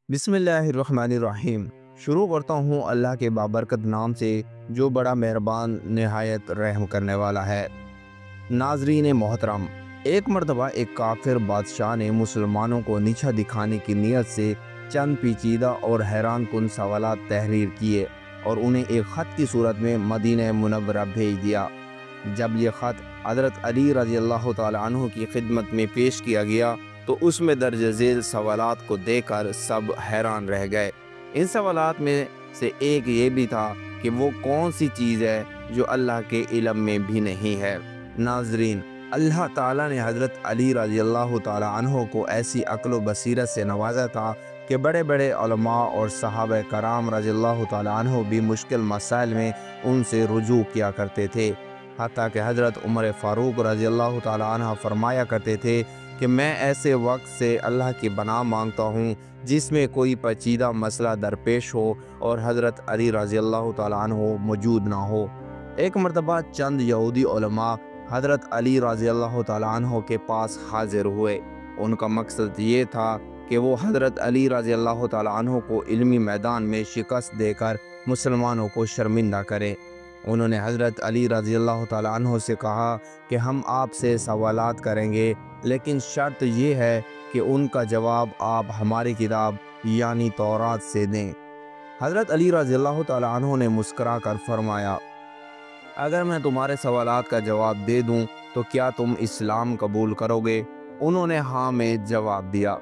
بسم اللہ الرحمن الرحیم۔ شروع کرتا ہوں اللہ کے بابرکت نام سے جو بڑا مہربان نہایت رحم کرنے والا ہے۔ ناظرین محترم، ایک مرتبہ ایک کافر بادشاہ نے مسلمانوں کو نیچا دکھانے کی نیت سے چند پیچیدہ اور حیران کن سوالات تحریر کیے اور انہیں ایک خط کی صورت میں مدینہ منورہ بھیج دیا۔ جب یہ خط حضرت علی رضی اللہ تعالی عنہ کی خدمت میں پیش کیا گیا تو اس میں درج ذیل سوالات کو دیکھ کر سب حیران رہ گئے۔ ان سوالات میں سے ایک یہ بھی تھا کہ وہ کون سی چیز ہے جو اللہ کے علم میں بھی نہیں ہے۔ ناظرین، اللہ تعالیٰ نے حضرت علی رضی اللہ تعالی عنہ کو ایسی عقل و بصیرت سے نوازا تھا کہ بڑے بڑے علماء اور صحابہ کرام رضی اللہ تعالی عنہ بھی مشکل مسائل میں ان سے رجوع کیا کرتے تھے۔ حتیٰ کہ حضرت عمر فاروق رضی اللہ تعالی عنہ فرمایا کرتے تھے کہ میں ایسے وقت سے اللہ کی پناہ مانگتا ہوں جس میں کوئی پیچیدہ مسئلہ درپیش ہو اور حضرت علی رضی اللہ تعالیٰ عنہ موجود نہ ہو۔ ایک مرتبہ چند یہودی علماء حضرت علی رضی اللہ تعالیٰ عنہ کے پاس حاضر ہوئے۔ ان کا مقصد یہ تھا کہ وہ حضرت علی رضی اللہ تعالیٰ عنہ کو علمی میدان میں شکست دے کر مسلمانوں کو شرمندہ کریں۔ انہوں نے حضرت علی رضی اللہ تعالیٰ عنہ سے کہا کہ ہم آپ سے سوالات کریں گے، لیکن شرط یہ ہے کہ ان کا جواب آپ ہماری کتاب یعنی تورات سے دیں۔ حضرت علی رضی اللہ تعالیٰ عنہ نے مسکرا کر فرمایا، اگر میں تمہارے سوالات کا جواب دے دوں تو کیا تم اسلام قبول کرو گے؟ انہوں نے ہاں میں جواب دیا۔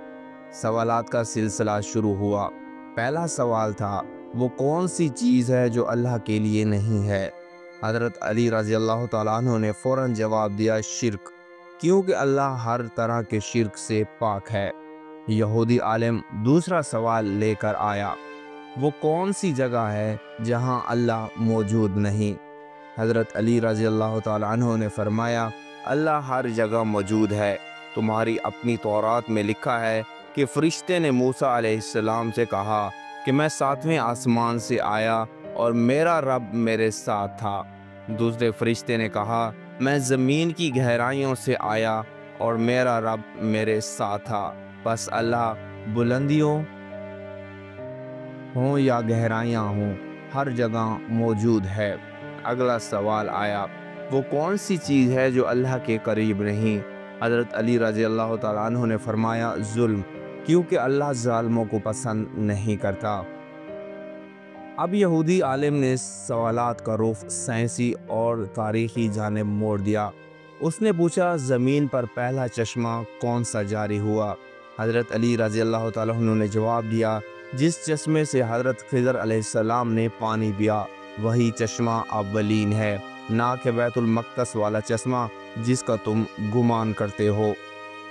سوالات کا سلسلہ شروع ہوا۔ پہلا سوال تھا، وہ کون سی چیز ہے جو اللہ کے لیے نہیں ہے؟ حضرت علی رضی اللہ تعالیٰ عنہ نے فوراً جواب دیا، شرک، کیونکہ اللہ ہر طرح کے شرک سے پاک ہے۔ یہودی عالم دوسرا سوال لے کر آیا، وہ کون سی جگہ ہے جہاں اللہ موجود نہیں؟ حضرت علی رضی اللہ تعالیٰ عنہ نے فرمایا، اللہ ہر جگہ موجود ہے۔ تمہاری اپنی تورات میں لکھا ہے کہ فرشتے نے موسیٰ علیہ السلام سے کہا کہ میں 7ویں آسمان سے آیا اور میرا رب میرے ساتھ تھا۔ دوسرے فرشتے نے کہا، میں زمین کی گہرائیوں سے آیا اور میرا رب میرے ساتھ تھا۔ بس اللہ بلندیوں ہوں یا گہرائیاں ہوں ہر جگہ موجود ہے۔ اگلا سوال آیا، وہ کون سی چیز ہے جو اللہ کے قریب نہیں؟ حضرت علی رضی اللہ تعالیٰ عنہ نے فرمایا، ظلم، کیونکہ اللہ ظالموں کو پسند نہیں کرتا۔ اب یہودی عالم نے سوالات کا رخ سائنسی اور تاریخی جانب موڑ دیا۔ اس نے پوچھا، زمین پر پہلا چشمہ کون سا جاری ہوا؟ حضرت علی رضی اللہ تعالیٰ عنہ نے جواب دیا، جس چشمے سے حضرت خضر علیہ السلام نے پانی پیا وہی چشمہ اولین ہے، نہ کہ بیت المقدس والا چشمہ جس کا تم گمان کرتے ہو۔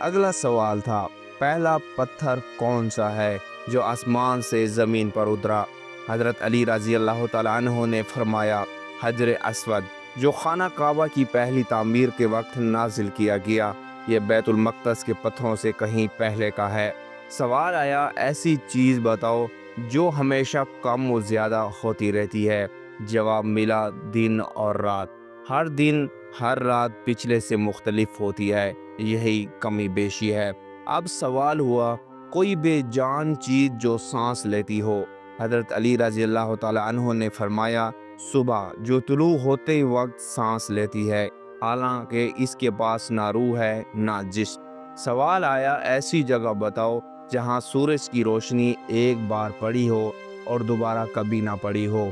اگلا سوال تھا، پہلا پتھر کون سا ہے جو آسمان سے زمین پر اترا؟ حضرت علی رضی اللہ تعالیٰ عنہ نے فرمایا، حجر اسود، جو خانہ کعبہ کی پہلی تعمیر کے وقت نازل کیا گیا۔ یہ بیت المقدس کے پتھروں سے کہیں پہلے کا ہے۔ سوال آیا، ایسی چیز بتاؤ جو ہمیشہ کم و زیادہ ہوتی رہتی ہے۔ جواب ملا، دن اور رات۔ ہر دن ہر رات پچھلے سے مختلف ہوتی ہے، یہی کمی بیشی ہے۔ اب سوال ہوا، کوئی بے جان چیز جو سانس لیتی ہو؟ حضرت علی رضی اللہ تعالی عنہ نے فرمایا، صبح، جو طلوع ہوتے وقت سانس لیتی ہے، حالانکہ اس کے پاس نہ روح ہے نہ جسم۔ سوال آیا، ایسی جگہ بتاؤ جہاں سورج کی روشنی ایک بار پڑی ہو اور دوبارہ کبھی نہ پڑی ہو؟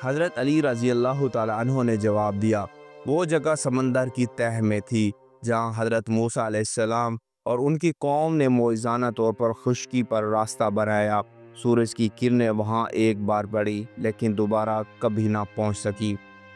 حضرت علی رضی اللہ تعالی عنہ نے جواب دیا، وہ جگہ سمندر کی تہہ میں تھی جہاں حضرت موسیٰ علیہ السلام اور ان کی قوم نے معجزانہ طور پر خشکی پر راستہ بنایا۔ سورج کی کرنیں وہاں ایک بار پڑی لیکن دوبارہ کبھی نہ پہنچ سکی۔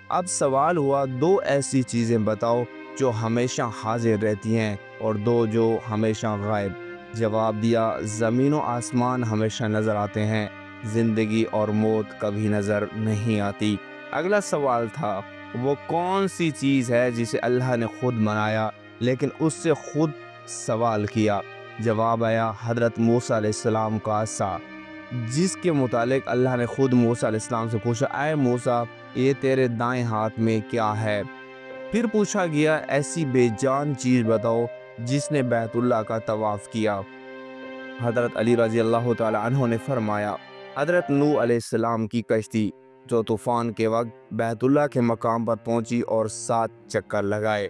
اب سوال ہوا، دو ایسی چیزیں بتاؤ جو ہمیشہ حاضر رہتی ہیں اور دو جو ہمیشہ غائب۔ جواب دیا، زمین و آسمان ہمیشہ نظر آتے ہیں، زندگی اور موت کبھی نظر نہیں آتی۔ اگلا سوال تھا، وہ کون سی چیز ہے جسے اللہ نے خود بنایا لیکن اس سے خود سوال کیا؟ جواب آیا، حضرت موسیٰ علیہ السلام کا عصا، جس کے متعلق اللہ نے خود موسیٰ علیہ السلام سے پوچھا، اے موسیٰ، یہ تیرے دائیں ہاتھ میں کیا ہے؟ پھر پوچھا گیا، ایسی بے جان چیز بتاؤ جس نے بیت اللہ کا طواف کیا؟ حضرت علی رضی اللہ تعالی عنہ نے فرمایا، حضرت نوح علیہ السلام کی کشتی جو طوفان کے وقت بیت اللہ کے مقام پر پہنچی اور 7 چکر لگائے۔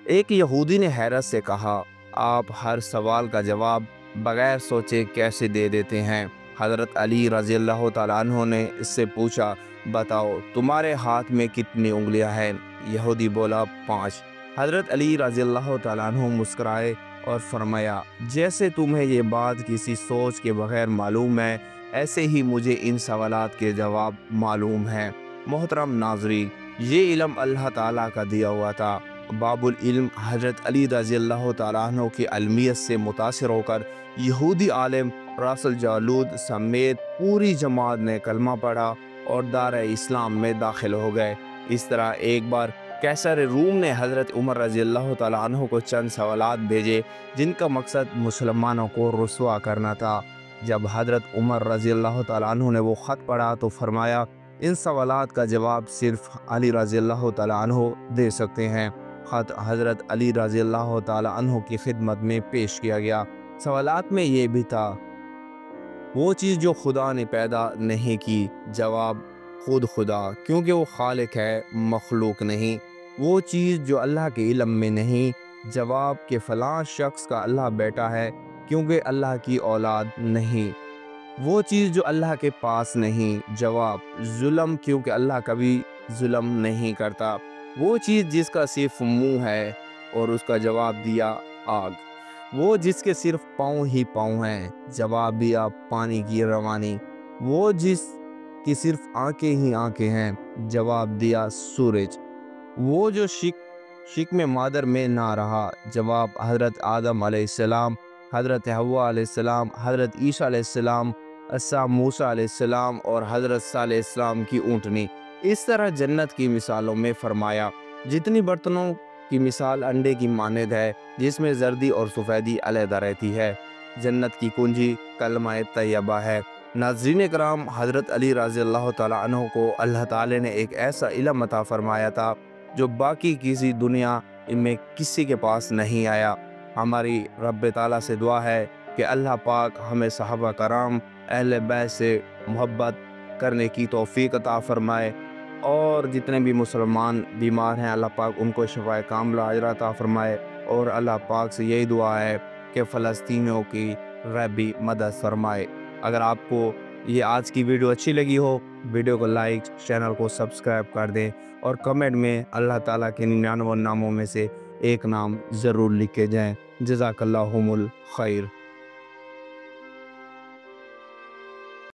ایک یہودی نے حیرت سے کہا، آپ ہر سوال کا جواب بغیر سوچے کیسے دے دیتے ہیں؟ حضرت علی رضی اللہ تعالیٰ عنہ نے اس سے پوچھا، بتاؤ تمہارے ہاتھ میں کتنی انگلیاں ہیں؟ یہودی بولا، 5۔ حضرت علی رضی اللہ تعالیٰ عنہ مسکرائے اور فرمایا، جیسے تمہیں یہ بات کسی سوچ کے بغیر معلوم ہے، ایسے ہی مجھے ان سوالات کے جواب معلوم ہیں۔ محترم ناظرین، یہ علم اللہ تعالیٰ کا دیا ہوا تھا۔ باب العلم حضرت علی رضی اللہ تعالیٰ عنہ کی علمیت سے متاثر ہو کر یہودی عالم راس الجالود سمیت پوری جماعت نے کلمہ پڑھا اور دارِ اسلام میں داخل ہو گئے۔ اس طرح ایک بار قیصر روم نے حضرت عمر رضی اللہ تعالیٰ عنہ کو چند سوالات بھیجے جن کا مقصد مسلمانوں کو رسوا کرنا تھا۔ جب حضرت عمر رضی اللہ تعالیٰ عنہ نے وہ خط پڑھا تو فرمایا، ان سوالات کا جواب صرف علی رضی اللہ تعالیٰ عنہ دے سکتے ہیں۔ خط حضرت علی رضی اللہ تعالیٰ عنہ کی خدمت میں پیش کیا گیا۔ سوالات میں یہ بھی تھا، وہ چیز جو خدا نے پیدا نہیں کی؟ جواب، خود خدا، کیونکہ وہ خالق ہے، مخلوق نہیں۔ وہ چیز جو اللہ کے علم میں نہیں؟ جواب، کہ فلاں شخص کا اللہ بیٹا ہے، کیونکہ اللہ کی اولاد نہیں۔ وہ چیز جو اللہ کے پاس نہیں؟ جواب، ظلم، کیونکہ اللہ کبھی ظلم نہیں کرتا۔ وہ چیز جس کا صرف منہ ہے، اور اس کا جواب دیا، آگ۔ وہ جس کے صرف پاؤں ہی پاؤں ہیں؟ جواب دیا، پانی کی روانی۔ وہ جس کی صرف آنکھیں ہی آنکھیں ہیں؟ جواب دیا، سورج۔ وہ جو شکم مادر میں نہ رہا؟ جواب، حضرت آدم علیہ السلام، حضرت حوا علیہ السلام، حضرت عیسیٰ علیہ السلام، موسیٰ علیہ السلام اور حضرت صالح علیہ السلام کی اونٹنی۔ اس طرح جنت کی مثالوں میں فرمایا، جتنی برتنوں کی مثال انڈے کی مانند ہے جس میں زردی اور سفیدی علیحدہ رہتی ہے، جنت کی کنجی کلمہ طیبہ ہے۔ ناظرین کرام، حضرت علی رضی اللہ تعالیٰ عنہ کو اللہ تعالی نے ایک ایسا علم عطا فرمایا تھا جو باقی کسی دنیا میں کسی کے پاس نہیں آیا۔ ہماری رب تعالیٰ سے دعا ہے کہ اللہ پاک ہمیں صحابہ کرام اہل بیت سے محبت کرنے کی توفیق عطا فرمائے، اور جتنے بھی مسلمان بیمار ہیں اللہ پاک ان کو شفائے کاملہ عاجلہ عطا فرمائے، اور اللہ پاک سے یہی دعا ہے کہ فلسطینیوں کی ربی مدد فرمائے۔ اگر آپ کو یہ آج کی ویڈیو اچھی لگی ہو، ویڈیو کو لائک، چینل کو سبسکرائب کر دیں، اور کمنٹ میں اللہ تعالیٰ کے 99 ناموں میں سے ایک نام ضرور لکھ کے جائیں۔ جزاک اللہم الخیر۔